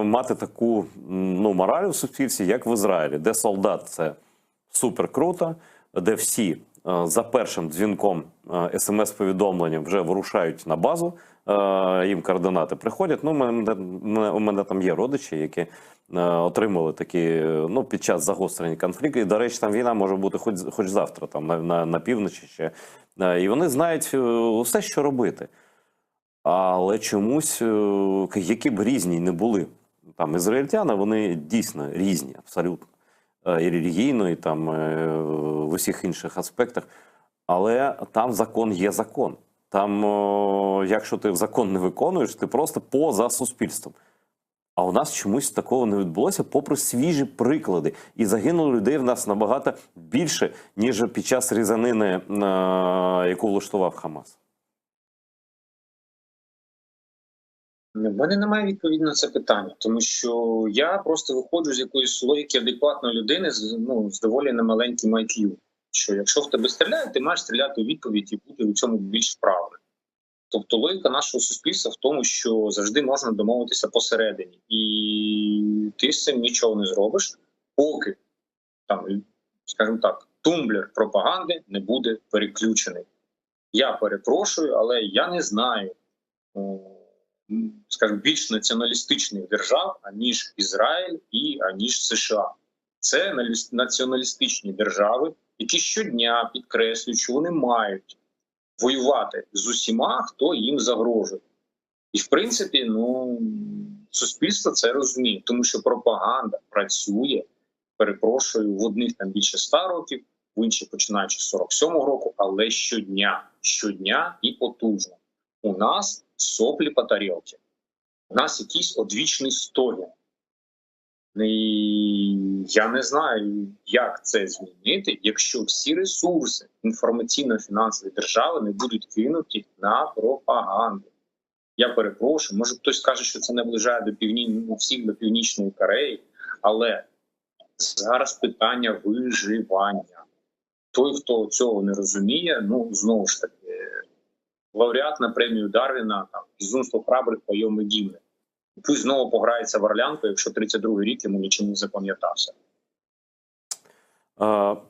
Speaker 1: мати таку мораль у суспільстві, як в Ізраїлі, де солдат – це супер круто, де всі за першим дзвінком смс-повідомленням вже вирушають на базу, їм координати приходять. У мене там є родичі, які отримали такі під час загострення конфлікту. І, до речі, там війна може бути хоч завтра, там на півночі ще. І вони знають усе, що робити. Але чомусь, які б різні не були, там ізраїльтяни, вони дійсно різні, абсолютно. І релігійно, і там в усіх інших аспектах. Але там закон є закон. Там, якщо ти закон не виконуєш, ти просто поза суспільством. А у нас чомусь такого не відбулося, попри свіжі приклади. І загинуло людей в нас набагато більше, ніж під час різанини, яку влаштував Хамас.
Speaker 2: В мене немає відповіді на це питання, тому що я просто виходжу з якоїсь логіки адекватної людини з доволі немаленьким IQ. Що якщо в тебе стріляють, ти маєш стріляти у відповідь і бути у цьому більш вправним. Тобто логіка нашого суспільства в тому, що завжди можна домовитися посередині, і ти з цим нічого не зробиш, поки там, скажімо так, тумблер пропаганди не буде переключений. Я перепрошую, але я не знаю, скажімо, більш націоналістичних держав, аніж Ізраїль і аніж США. Це націоналістичні держави, які щодня підкреслюють, що вони мають воювати з усіма, хто їм загрожує. І, в принципі, суспільство це розуміє, тому що пропаганда працює, перепрошую, в одних там більше 100 років, в інших починаючи з 47-го року, але щодня і потужно. У нас соплі по тарілці, у нас якийсь одвічний стогін. І я не знаю, як це змінити, якщо всі ресурси інформаційно-фінансової держави не будуть кинуті на пропаганду. Я перепрошую, може хтось скаже, що це наближає всіх до Північної Кореї, але зараз питання виживання. Той, хто цього не розуміє, знову ж таки, лауреат на премію Дарвіна, «Безумство храбрих поем гімни». Пусть знову пограється в Орлянку, якщо 32-й рік йому нічим не запам'ятався.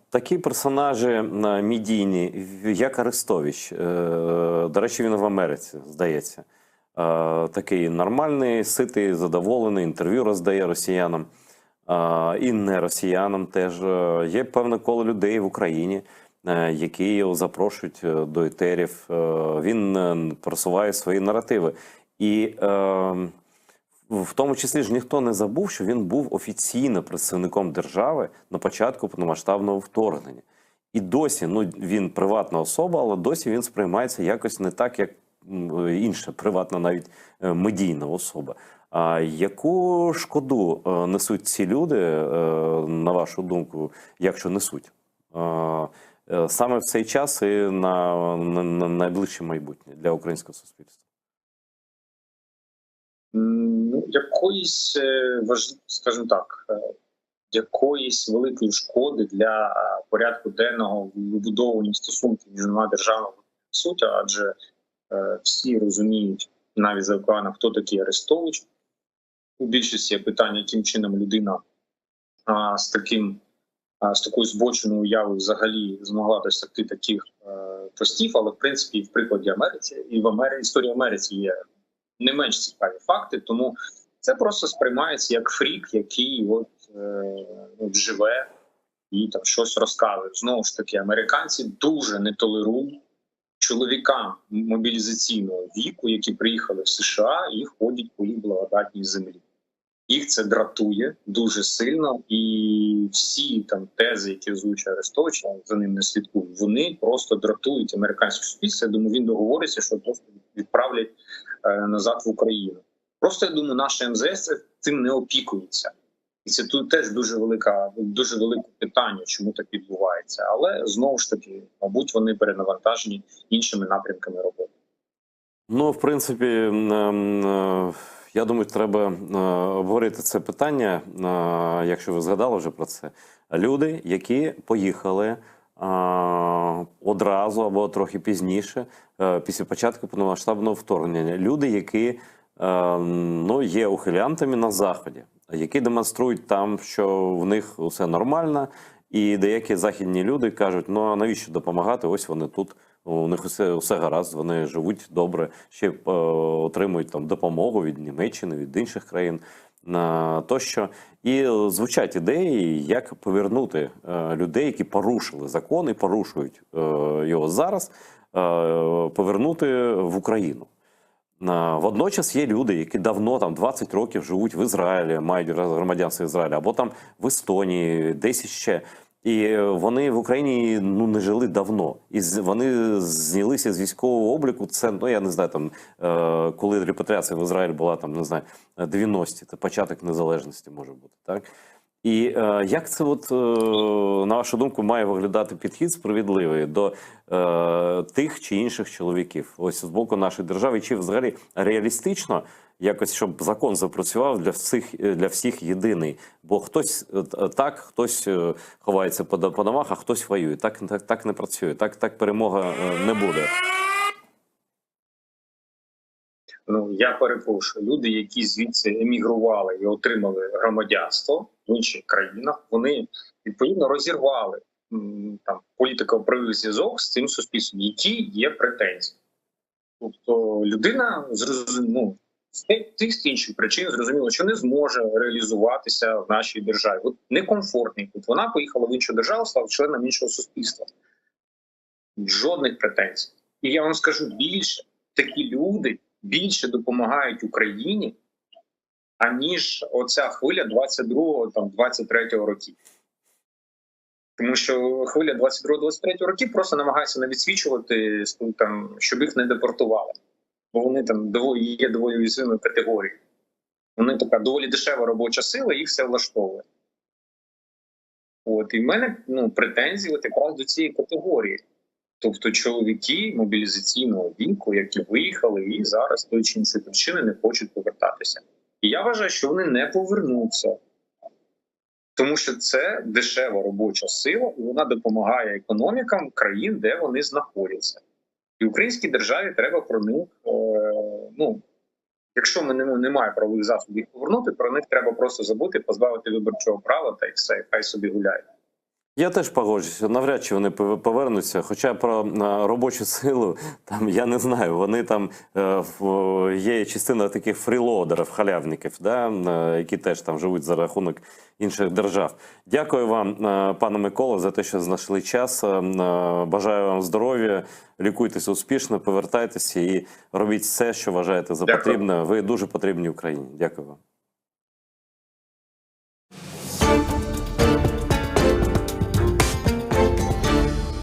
Speaker 1: Такі персонажі медійні, як Арестович, до речі, він в Америці, здається. Такий нормальний, ситий, задоволений, інтерв'ю роздає росіянам. І не росіянам теж. Є певне коло людей в Україні, які його запрошують до етерів. Він просуває свої наративи. І в тому числі ж ніхто не забув, що він був офіційно представником держави на початку повномасштабного вторгнення. І досі, він приватна особа, але досі він сприймається якось не так, як інша приватна, навіть медійна особа. А яку шкоду несуть ці люди, на вашу думку, якщо несуть? Саме в цей час і на найближче майбутнє для українського суспільства?
Speaker 2: Якоїсь, скажімо так, якоїсь великої шкоди для порядку денного вибудовування стосунків між двома державами суті, адже всі розуміють навіть за океаном, хто такий Арестович. У більшості є питання, яким чином людина з такою збоченою уявою взагалі змогла досягти таких постів, але в принципі в прикладі Америці і в історії Америці є не менш цікаві факти, тому це просто сприймається як фрік, який живе і там щось розказує. Знову ж таки, американці дуже не толерують чоловікам мобілізаційного віку, які приїхали в США і ходять по їх благодатній землі. Їх це дратує дуже сильно, і всі там тези, які озвучує Арестович, за ним не слідкують, вони просто дратують американське суспільство. Я думаю, він договориться, що просто відправлять назад в Україну. Просто, я думаю, наше МЗС цим не опікується. І це тут теж дуже велике питання, чому так відбувається. Але, знову ж таки, мабуть, вони перенавантажені іншими напрямками роботи.
Speaker 1: В принципі, я думаю, треба обговорити це питання, якщо ви згадали вже про це. Люди, які поїхали одразу або трохи пізніше, після початку повномасштабного вторгнення. Люди, які є ухилянтами на Заході, які демонструють там, що в них все нормально, і деякі західні люди кажуть, а навіщо допомагати, ось вони тут, у них все гаразд, вони живуть добре, ще отримують там допомогу від Німеччини, від інших країн тощо. І звучать ідеї, як повернути людей, які порушили закон і порушують його зараз, повернути в Україну. Водночас є люди, які давно, 20 років живуть в Ізраїлі, мають громадянство Ізраїля, або там в Естонії, десь ще. І вони в Україні не жили давно. І вони знялися з військового обліку. Це, я не знаю, там, коли репатріація в Ізраїль була, там, не знаю, 90-ті, це початок незалежності може бути, так? І як це, на вашу думку, має виглядати підхід справедливий до тих чи інших чоловіків? Ось з боку нашої держави, чи взагалі реалістично якось, щоб закон запрацював для всіх єдиний? Бо хтось так, хтось ховається по домах, а хтось воює. Так не працює, так перемога не буде.
Speaker 2: Я перепрошую, люди, які звідси емігрували і отримали громадянство в інших країнах, вони відповідно розірвали там політико-правовий зв'язок з цим суспільством, які є претензії. Тобто людина з тих інших причин зрозуміло, що не зможе реалізуватися в нашій державі. Некомфортний тут. Вона поїхала в іншу державу, стала членом іншого суспільства. Жодних претензій. І я вам скажу більше, такі люди більше допомагають Україні, аніж оця хвиля 22-23 років. Тому що хвиля 22-23 років просто намагається не відсвічувати, щоб їх не депортували. Бо вони є доволі уязвимою категорією. Вони така доволі дешева робоча сила, їх все влаштовує. І в мене претензії якраз до цієї категорії. Тобто чоловіки мобілізаційного віку, які виїхали і зараз з тої чи іншої причини не хочуть повертатися. І я вважаю, що вони не повернуться. Тому що це дешева робоча сила, і вона допомагає економікам країн, де вони знаходяться. І українській державі треба про них, якщо немає правових засобів їх повернути, про них треба просто забути, позбавити виборчого права та й все, хай собі гуляють.
Speaker 1: Я теж погоджуюся, навряд чи вони повернуться, хоча про робочу силу, там, я не знаю, вони там, є частина таких фрілоудерів, халявників, да, які теж там живуть за рахунок інших держав. Дякую вам, пане Микола, за те, що знайшли час, бажаю вам здоров'я, лікуйтесь успішно, повертайтеся і робіть все, що вважаєте за потрібне. Ви дуже потрібні Україні. Дякую вам.